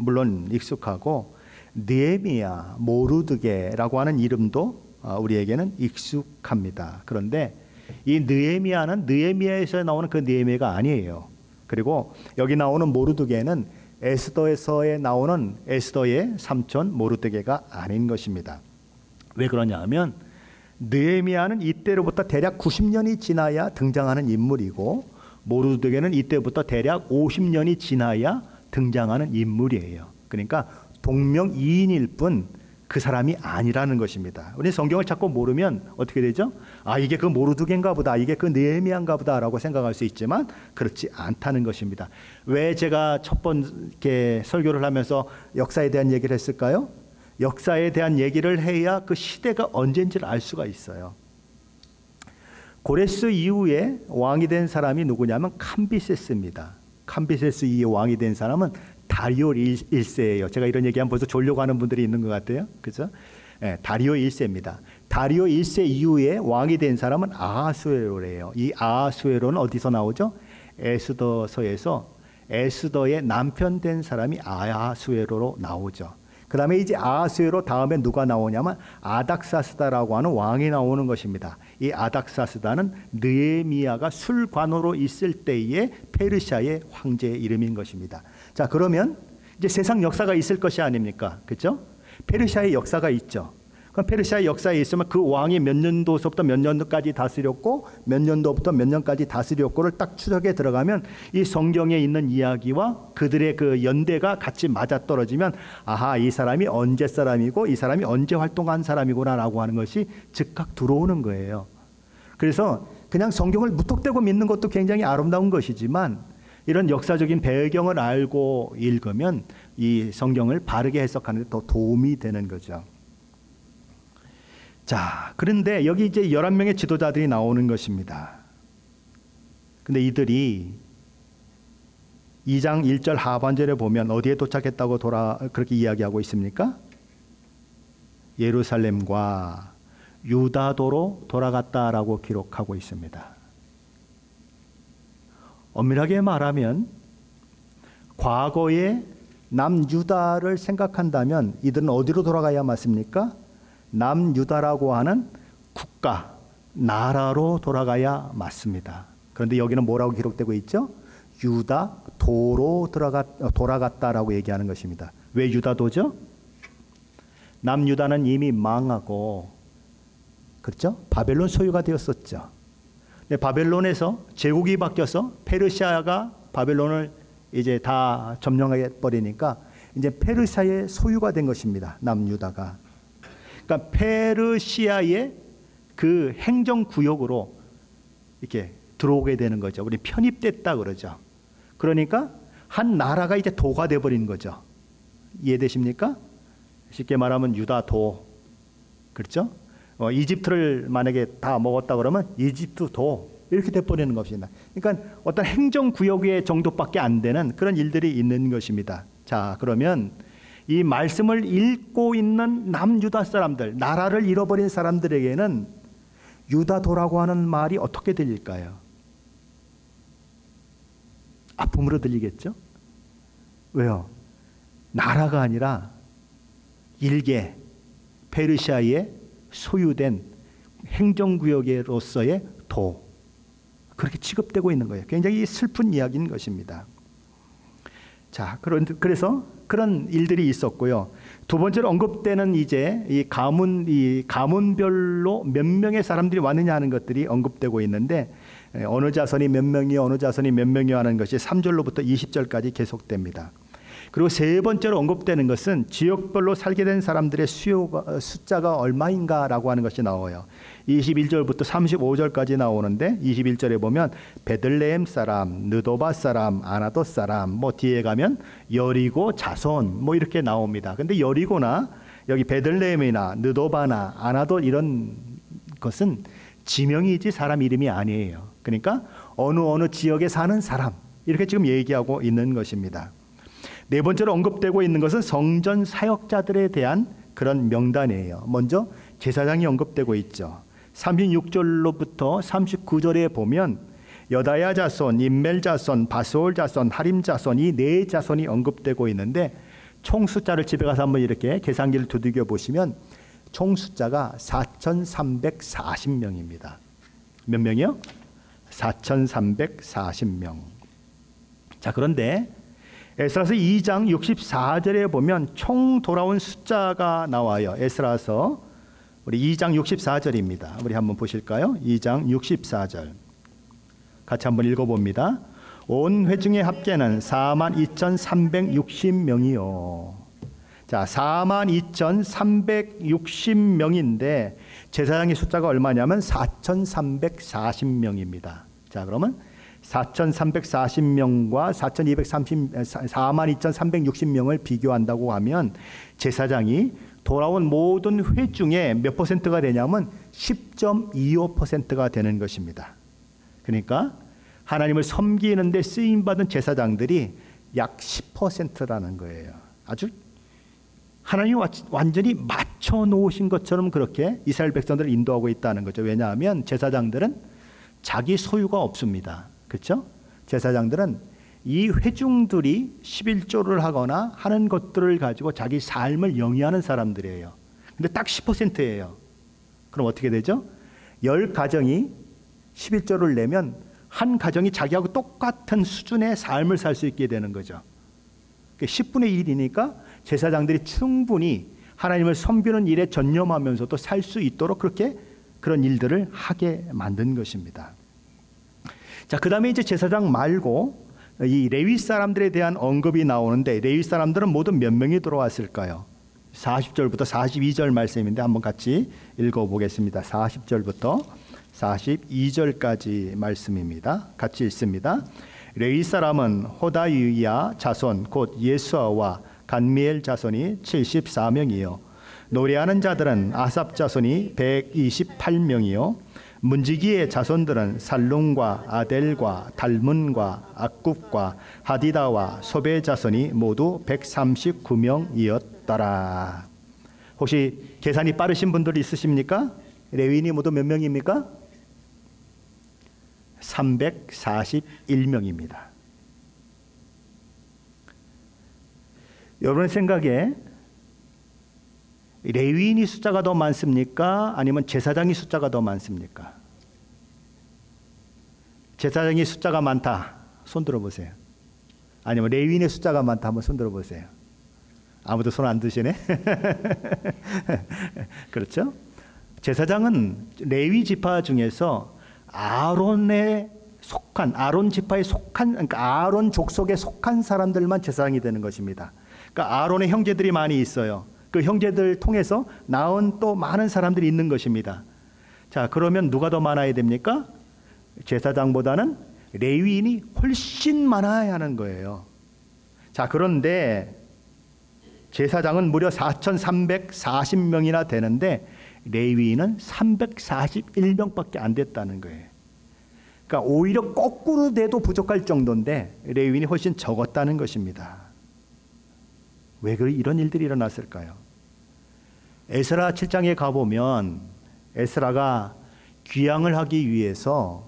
물론 익숙하고 느헤미야, 모르드게라고 하는 이름도 우리에게는 익숙합니다. 그런데 이 느헤미야는 느헤미야에서 나오는 그 느헤미야가 아니에요. 그리고 여기 나오는 모르드게는 에스더에서 나오는 에스더의 삼촌 모르드게가 아닌 것입니다. 왜 그러냐 하면 느헤미야는 이때로부터 대략 90년이 지나야 등장하는 인물이고 모르드게는 이때부터 대략 50년이 지나야 등장하는 인물이에요. 그러니까 동명이인일 뿐 그 사람이 아니라는 것입니다. 우리 성경을 자꾸 모르면 어떻게 되죠? 이게 그 모르드게인가 보다, 이게 그 느헤미야인가 보다라고 생각할 수 있지만 그렇지 않다는 것입니다. 왜 제가 첫 번째 설교를 하면서 역사에 대한 얘기를 했을까요? 역사에 대한 얘기를 해야 그 시대가 언제인지를 알 수가 있어요. 고레스 이후에 왕이 된 사람이 누구냐면 캄비세스입니다. 캄비세스 이후에 왕이 된 사람은 다리오 1세예요. 제가 이런 얘기하면 벌써 졸려고 하는 분들이 있는 것 같아요. 그죠? 네, 다리오 1세입니다. 다리오 1세 이후에 왕이 된 사람은 아하수에로래요. 이 아하수에로는 어디서 나오죠? 에스더서에서 에스더의 남편 된 사람이 아하수에로로 나오죠. 그 다음에 이제 아하수에로 다음에 누가 나오냐면 아닥사스다라고 하는 왕이 나오는 것입니다. 이 아닥사스다는 느헤미야가 술관으로 있을 때의 페르시아의 황제의 이름인 것입니다. 자, 그러면 이제 세상 역사가 있을 것이 아닙니까? 그렇죠? 페르시아의 역사가 있죠. 그럼 페르시아 역사에 있으면 그 왕이 몇 년도서부터 몇 년도까지 다스렸고 몇 년도부터 몇 년까지 다스렸고를 딱 추적해 들어가면 이 성경에 있는 이야기와 그들의 그 연대가 같이 맞아떨어지면 아하, 이 사람이 언제 사람이고 이 사람이 언제 활동한 사람이구나라고 하는 것이 즉각 들어오는 거예요. 그래서 그냥 성경을 무턱대고 믿는 것도 굉장히 아름다운 것이지만 이런 역사적인 배경을 알고 읽으면 이 성경을 바르게 해석하는 데 더 도움이 되는 거죠. 자, 그런데 여기 이제 11명의 지도자들이 나오는 것입니다. 근데 이들이 2장 1절 하반절에 보면 어디에 도착했다고 그렇게 이야기하고 있습니까? 예루살렘과 유다도로 돌아갔다라고 기록하고 있습니다. 엄밀하게 말하면 과거의 남유다를 생각한다면 이들은 어디로 돌아가야 맞습니까? 남유다라고 하는 국가, 나라로 돌아가야 맞습니다. 그런데 여기는 뭐라고 기록되고 있죠? 유다도로 돌아갔다라고 얘기하는 것입니다. 왜 유다도죠? 남유다는 이미 망하고, 그렇죠? 바벨론 소유가 되었었죠. 근데 바벨론에서 제국이 바뀌어서 페르시아가 바벨론을 이제 다 점령해 버리니까 이제 페르시아의 소유가 된 것입니다. 남유다가. 그러니까 페르시아의 그 행정구역으로 이렇게 들어오게 되는 거죠. 우리 편입됐다 그러죠. 그러니까 한 나라가 이제 도가 돼버린 거죠. 이해되십니까? 쉽게 말하면 유다도, 그렇죠? 이집트를 만약에 다 먹었다 그러면 이집트도 이렇게 돼버리는 것입니다. 그러니까 어떤 행정구역의 정도밖에 안 되는 그런 일들이 있는 것입니다. 자, 그러면 이 말씀을 읽고 있는 남유다 사람들, 나라를 잃어버린 사람들에게는 유다도라고 하는 말이 어떻게 들릴까요? 아픔으로 들리겠죠? 왜요? 나라가 아니라 일개 페르시아의 소유된 행정구역으로서의 도, 그렇게 취급되고 있는 거예요. 굉장히 슬픈 이야기인 것입니다. 자, 그래서 그런 일들이 있었고요. 두 번째로 언급되는 이제 이 가문별로 몇 명의 사람들이 왔느냐 하는 것들이 언급되고 있는데 어느 자손이 몇 명이요, 어느 자손이 몇 명이요 하는 것이 3절로부터 20절까지 계속됩니다. 그리고 세 번째로 언급되는 것은 지역별로 살게 된 사람들의 숫자가 얼마인가라고 하는 것이 나와요. 21절부터 35절까지 나오는데 21절에 보면 베들레헴 사람, 느도바 사람, 아나돗 사람, 뭐 뒤에 가면 여리고 자손 뭐 이렇게 나옵니다. 근데 여리고나 여기 베들레헴이나 느도바나 아나돗 이런 것은 지명이지 사람 이름이 아니에요. 그러니까 어느 지역에 사는 사람 이렇게 지금 얘기하고 있는 것입니다. 네 번째로 언급되고 있는 것은 성전 사역자들에 대한 그런 명단이에요. 먼저 제사장이 언급되고 있죠. 36절로부터 39절에 보면 여다야 자손, 임멜 자손, 바스올 자손, 하림 자손 이 네 자손이 언급되고 있는데 총 숫자를 집에 가서 한번 이렇게 계산기를 두들겨 보시면 총 숫자가 4,340명입니다. 몇 명이요? 4,340명. 자, 그런데 에스라서 2장 64절에 보면 총 돌아온 숫자가 나와요. 에스라서 우리 2장 64절입니다. 우리 한번 보실까요? 2장 64절. 같이 한번 읽어봅니다. 온 회중의 합계는 42,360명이요. 자, 42,360명인데 제사장의 숫자가 얼마냐면 4,340명입니다. 자, 그러면 4,340명과 42,360명을 비교한다고 하면 제사장이 돌아온 모든 회 중에 몇 퍼센트가 되냐면 10.25%가 되는 것입니다. 그러니까 하나님을 섬기는 데 쓰임받은 제사장들이 약 10%라는 거예요. 아주 하나님이 완전히 맞춰 놓으신 것처럼 그렇게 이스라엘 백성들을 인도하고 있다는 거죠. 왜냐하면 제사장들은 자기 소유가 없습니다. 그렇죠? 제사장들은 이 회중들이 11조를 하거나 하는 것들을 가지고 자기 삶을 영위하는 사람들이에요. 근데 딱 10%예요. 그럼 어떻게 되죠? 10가정이 11조를 내면 한 가정이 자기하고 똑같은 수준의 삶을 살 수 있게 되는 거죠. 10분의 1이니까 제사장들이 충분히 하나님을 섬기는 일에 전념하면서도 살 수 있도록 그렇게 그런 일들을 하게 만든 것입니다. 자, 그 다음에 이제 제사장 말고 이 레위 사람들에 대한 언급이 나오는데, 레위 사람들은 모두 몇 명이 들어왔을까요? 40절부터 42절 말씀인데 한번 같이 읽어보겠습니다. 40절부터 42절까지 말씀입니다. 같이 읽습니다. 레위 사람은 호다위야 자손 곧 예수아와 간미엘 자손이 74명이요 노래하는 자들은 아삽 자손이 128명이요 문지기의 자손들은 살룸과 아델과 달문과 악굽과 하디다와 소베 자손이 모두 139명이었더라. 혹시 계산이 빠르신 분들 있으십니까? 레위인이 모두 몇 명입니까? 341명입니다. 여러분의 생각에 레위인이 숫자가 더 많습니까? 아니면 제사장이 숫자가 더 많습니까? 제사장이 숫자가 많다. 손 들어보세요. 아니면 레위인의 숫자가 많다. 한번 손 들어보세요. 아무도 손 안 드시네? 그렇죠? 제사장은 레위 지파 중에서 아론에 속한, 아론 지파에 속한, 그러니까 아론 족속에 속한 사람들만 제사장이 되는 것입니다. 그러니까 아론의 형제들이 많이 있어요. 그 형제들 통해서 낳은 또 많은 사람들이 있는 것입니다. 자, 그러면 누가 더 많아야 됩니까? 제사장보다는 레위인이 훨씬 많아야 하는 거예요. 자, 그런데 제사장은 무려 4,340명이나 되는데 레위인은 341명밖에 안 됐다는 거예요. 그러니까 오히려 거꾸로 돼도 부족할 정도인데 레위인이 훨씬 적었다는 것입니다. 왜 이런 일들이 일어났을까요? 에스라 7장에 가보면 에스라가 귀향을 하기 위해서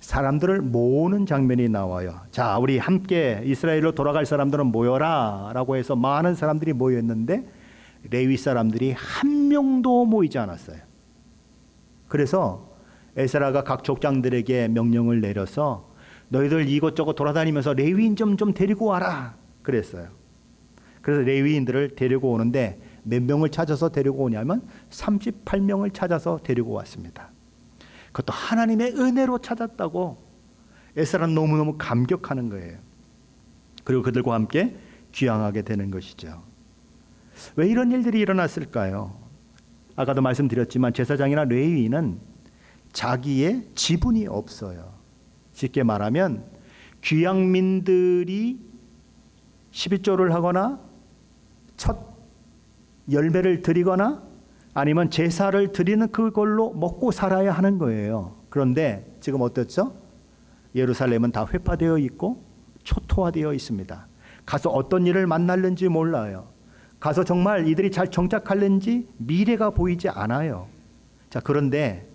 사람들을 모으는 장면이 나와요. 자, 우리 함께 이스라엘로 돌아갈 사람들은 모여라 라고 해서 많은 사람들이 모였는데 레위 사람들이 한 명도 모이지 않았어요. 그래서 에스라가 각 족장들에게 명령을 내려서 너희들 이곳저곳 돌아다니면서 레위인 좀 데리고 와라 그랬어요. 그래서 레위인들을 데리고 오는데 몇 명을 찾아서 데리고 오냐면 38명을 찾아서 데리고 왔습니다. 그것도 하나님의 은혜로 찾았다고 에스라는 너무너무 감격하는 거예요. 그리고 그들과 함께 귀향하게 되는 것이죠. 왜 이런 일들이 일어났을까요? 아까도 말씀드렸지만 제사장이나 레위인은 자기의 지분이 없어요. 쉽게 말하면 귀향민들이 11조를 하거나 첫 열매를 드리거나 아니면 제사를 드리는 그걸로 먹고 살아야 하는 거예요. 그런데 지금 어떻죠? 예루살렘은 다 회파되어 있고 초토화되어 있습니다. 가서 어떤 일을 만날는지 몰라요. 가서 정말 이들이 잘 정착할는지 미래가 보이지 않아요. 자, 그런데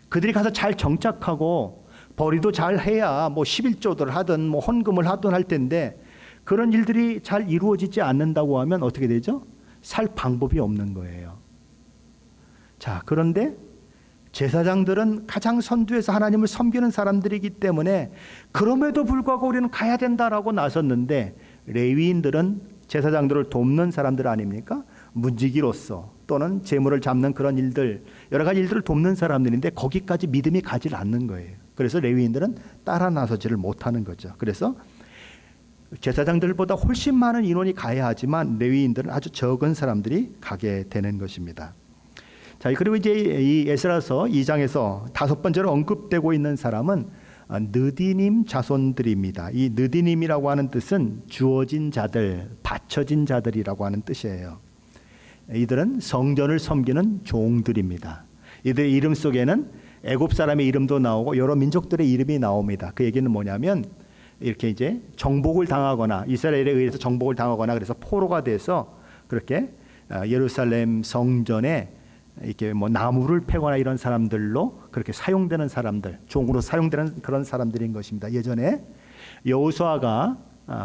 그들이 가서 잘 정착하고 벌이도 잘 해야 뭐 11조들 하든 뭐 헌금을 하든 할 텐데 그런 일들이 잘 이루어지지 않는다고 하면 어떻게 되죠? 살 방법이 없는 거예요. 자, 그런데 제사장들은 가장 선두에서 하나님을 섬기는 사람들이기 때문에 그럼에도 불구하고 우리는 가야 된다라고 나섰는데 레위인들은 제사장들을 돕는 사람들 아닙니까? 문지기로서 또는 재물을 잡는 그런 일들, 여러 가지 일들을 돕는 사람들인데 거기까지 믿음이 가지 않는 거예요. 그래서 레위인들은 따라 나서지를 못하는 거죠. 그래서 제사장들보다 훨씬 많은 인원이 가야 하지만 레위인들은 아주 적은 사람들이 가게 되는 것입니다. 자, 그리고 이제 이 에스라서 2장에서 다섯 번째로 언급되고 있는 사람은 느디님 자손들입니다. 이 느디님이라고 하는 뜻은 주어진 자들, 바쳐진 자들이라고 하는 뜻이에요. 이들은 성전을 섬기는 종들입니다. 이들의 이름 속에는 애굽 사람의 이름도 나오고 여러 민족들의 이름이 나옵니다. 그 얘기는 뭐냐면 이렇게 이제 정복을 당하거나 이스라엘에 의해서 정복을 당하거나 그래서 포로가 돼서 그렇게 예루살렘 성전에 이렇게 뭐 나무를 패거나 이런 사람들로 그렇게 사용되는 사람들, 종으로 사용되는 그런 사람들인 것입니다. 예전에 여호수아가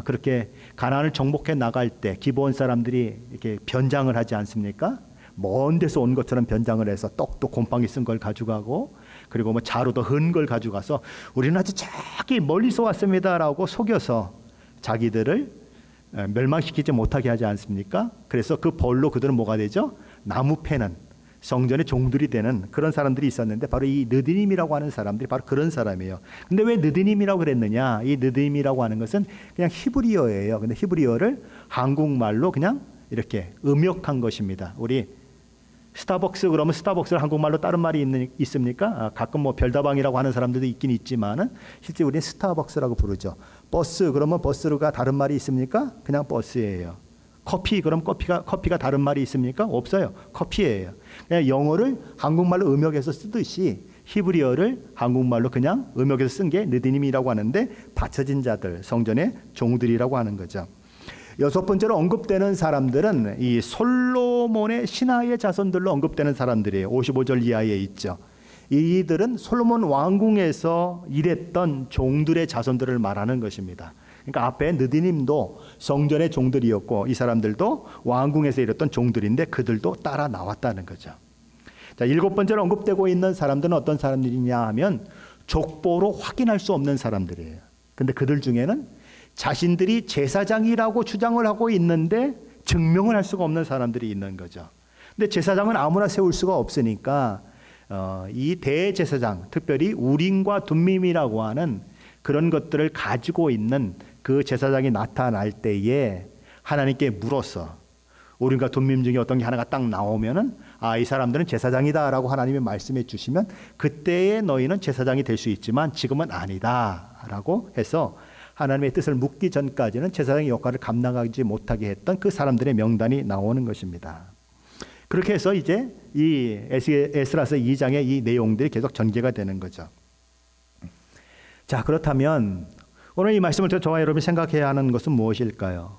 그렇게 가나안을 정복해 나갈 때 기브온 사람들이 이렇게 변장을 하지 않습니까? 먼 데서 온 것처럼 변장을 해서 떡도 곰팡이 쓴 걸 가져가고 그리고 뭐 자루도 흔 걸 가져가서 우리는 아주 저기 멀리서 왔습니다라고 속여서 자기들을 멸망시키지 못하게 하지 않습니까? 그래서 그 벌로 그들은 뭐가 되죠? 나무 패는 성전의 종들이 되는 그런 사람들이 있었는데 바로 이 느디님이라고 하는 사람들이 바로 그런 사람이에요. 근데 왜 느디님이라고 그랬느냐? 이 느디님이라고 하는 것은 그냥 히브리어예요. 근데 히브리어를 한국말로 그냥 이렇게 음역한 것입니다. 우리 스타벅스 그러면 스타벅스를 한국말로 다른 말이 있습니까? 가끔 뭐 별다방이라고 하는 사람들도 있긴 있지만은 실제 우리는 스타벅스라고 부르죠. 버스 그러면 버스가 다른 말이 있습니까? 그냥 버스예요. 커피 그럼 커피가 다른 말이 있습니까? 없어요. 커피예요. 그냥 영어를 한국말로 음역해서 쓰듯이 히브리어를 한국말로 그냥 음역해서 쓴 게 느디님이라고 하는데 바쳐진 자들, 성전의 종들이라고 하는 거죠. 여섯 번째로 언급되는 사람들은 이 솔로몬의 신하의 자손들로 언급되는 사람들이에요. 55절 이하에 있죠. 이들은 솔로몬 왕궁에서 일했던 종들의 자손들을 말하는 것입니다. 그러니까 앞에 느디님도 성전의 종들이었고 이 사람들도 왕궁에서 일했던 종들인데 그들도 따라 나왔다는 거죠. 자, 일곱 번째로 언급되고 있는 사람들은 어떤 사람들이냐 하면 족보로 확인할 수 없는 사람들이에요. 근데 그들 중에는 자신들이 제사장이라고 주장을 하고 있는데 증명을 할 수가 없는 사람들이 있는 거죠. 근데 제사장은 아무나 세울 수가 없으니까 이 대제사장, 특별히 우림과 둠밈이라고 하는 그런 것들을 가지고 있는 그 제사장이 나타날 때에 하나님께 물어서 우림과 둠밈 중에 어떤 게 하나가 딱 나오면은 이 사람들은 제사장이다라고 하나님이 말씀해 주시면 그때에 너희는 제사장이 될 수 있지만 지금은 아니다라고 해서 하나님의 뜻을 묻기 전까지는 제사장의 역할을 감당하지 못하게 했던 그 사람들의 명단이 나오는 것입니다. 그렇게 해서 이제 이 에스라서 2장의 이 내용들이 계속 전개가 되는 거죠. 자, 그렇다면 오늘 이 말씀을 저와 여러분이 생각해야 하는 것은 무엇일까요?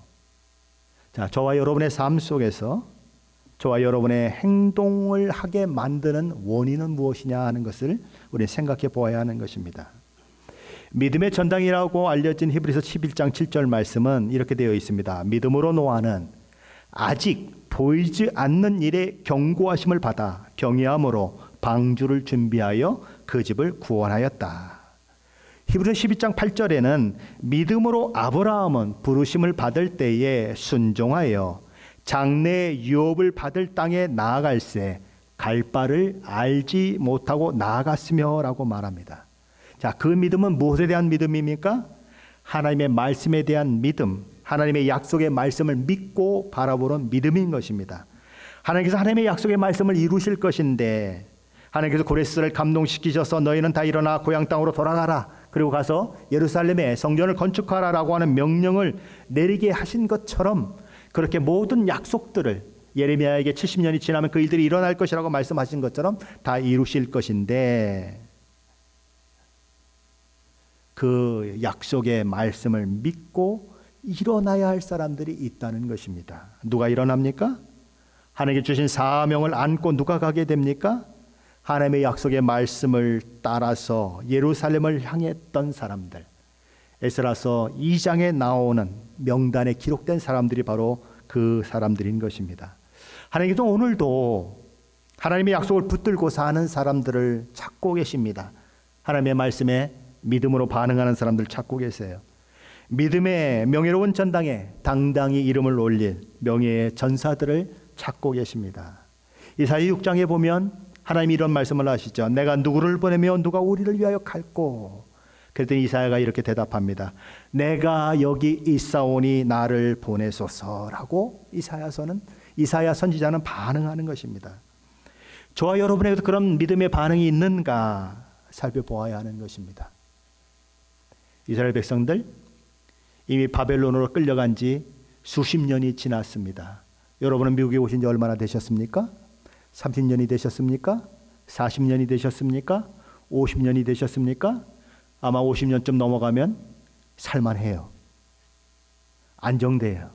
자, 저와 여러분의 삶 속에서 저와 여러분의 행동을 하게 만드는 원인은 무엇이냐 하는 것을 우리 생각해 보아야 하는 것입니다. 믿음의 전당이라고 알려진 히브리서 11장 7절 말씀은 이렇게 되어 있습니다. 믿음으로 노아는 아직 보이지 않는 일에 경고하심을 받아 경외함으로 방주를 준비하여 그 집을 구원하였다. 히브리서 12장 8절에는 믿음으로 아브라함은 부르심을 받을 때에 순종하여 장래 유업을 받을 땅에 나아갈새 갈 바를 알지 못하고 나아갔으며 라고 말합니다. 자, 그 믿음은 무엇에 대한 믿음입니까? 하나님의 말씀에 대한 믿음, 하나님의 약속의 말씀을 믿고 바라보는 믿음인 것입니다. 하나님께서 하나님의 약속의 말씀을 이루실 것인데 하나님께서 고레스를 감동시키셔서 너희는 다 일어나 고향 땅으로 돌아가라. 그리고 가서 예루살렘에 성전을 건축하라라고 하는 명령을 내리게 하신 것처럼 그렇게 모든 약속들을 예레미야에게 70년이 지나면 그 일들이 일어날 것이라고 말씀하신 것처럼 다 이루실 것인데 그 약속의 말씀을 믿고 일어나야 할 사람들이 있다는 것입니다. 누가 일어납니까? 하나님께 주신 사명을 안고 누가 가게 됩니까? 하나님의 약속의 말씀을 따라서 예루살렘을 향했던 사람들. 에스라서 2장에 나오는 명단에 기록된 사람들이 바로 그 사람들인 것입니다. 하나님께서 오늘도 하나님의 약속을 붙들고 사는 사람들을 찾고 계십니다. 하나님의 말씀에 믿음으로 반응하는 사람들 찾고 계세요. 믿음의 명예로운 전당에 당당히 이름을 올릴 명예의 전사들을 찾고 계십니다. 이사야 6장에 보면 하나님이 이런 말씀을 하시죠. 내가 누구를 보내며 누가 우리를 위하여 갈꼬. 그랬더니 이사야가 이렇게 대답합니다. 내가 여기 있사오니 나를 보내소서라고 이사야 선지자는 반응하는 것입니다. 저와 여러분에게도 그런 믿음의 반응이 있는가 살펴보아야 하는 것입니다. 이스라엘 백성들 이미 바벨론으로 끌려간 지 수십 년이 지났습니다. 여러분은 미국에 오신 지 얼마나 되셨습니까? 30년이 되셨습니까? 40년이 되셨습니까? 50년이 되셨습니까? 아마 50년쯤 넘어가면 살만해요. 안정돼요.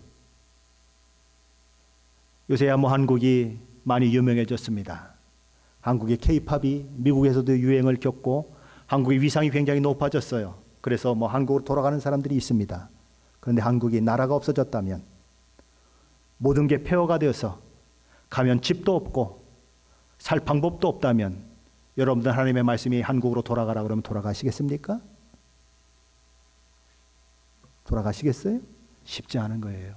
요새야 뭐 한국이 많이 유명해졌습니다. 한국의 K-팝이 미국에서도 유행을 겪고 한국의 위상이 굉장히 높아졌어요. 그래서 뭐 한국으로 돌아가는 사람들이 있습니다. 그런데 한국이 나라가 없어졌다면 모든 게 폐허가 되어서 가면 집도 없고 살 방법도 없다면 여러분들 하나님의 말씀이 한국으로 돌아가라 그러면 돌아가시겠습니까? 돌아가시겠어요? 쉽지 않은 거예요.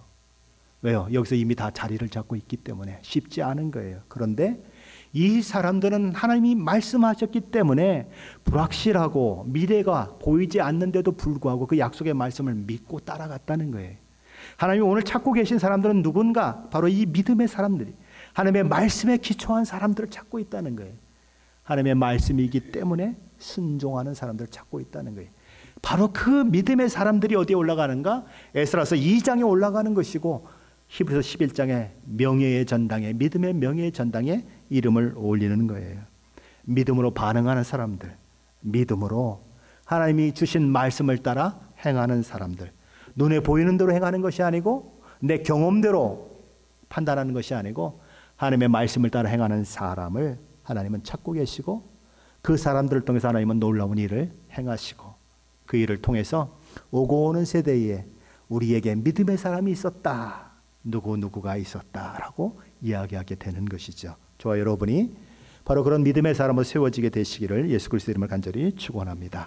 왜요? 여기서 이미 다 자리를 잡고 있기 때문에 쉽지 않은 거예요. 그런데 이 사람들은 하나님이 말씀하셨기 때문에 불확실하고 미래가 보이지 않는데도 불구하고 그 약속의 말씀을 믿고 따라갔다는 거예요. 하나님이 오늘 찾고 계신 사람들은 누군가? 바로 이 믿음의 사람들이, 하나님의 말씀에 기초한 사람들을 찾고 있다는 거예요. 하나님의 말씀이기 때문에 순종하는 사람들을 찾고 있다는 거예요. 바로 그 믿음의 사람들이 어디에 올라가는가? 에스라서 2장에 올라가는 것이고 히브리서 11장에 명예의 전당에, 믿음의 명예의 전당에 이름을 올리는 거예요. 믿음으로 반응하는 사람들, 믿음으로 하나님이 주신 말씀을 따라 행하는 사람들, 눈에 보이는 대로 행하는 것이 아니고 내 경험대로 판단하는 것이 아니고 하나님의 말씀을 따라 행하는 사람을 하나님은 찾고 계시고 그 사람들을 통해서 하나님은 놀라운 일을 행하시고 그 일을 통해서 오고 오는 세대에 우리에게 믿음의 사람이 있었다, 누구누구가 있었다라고 이야기하게 되는 것이죠. 저와 여러분이 바로 그런 믿음의 사람으로 세워지게 되시기를 예수 그리스도 이름을 간절히 축원합니다.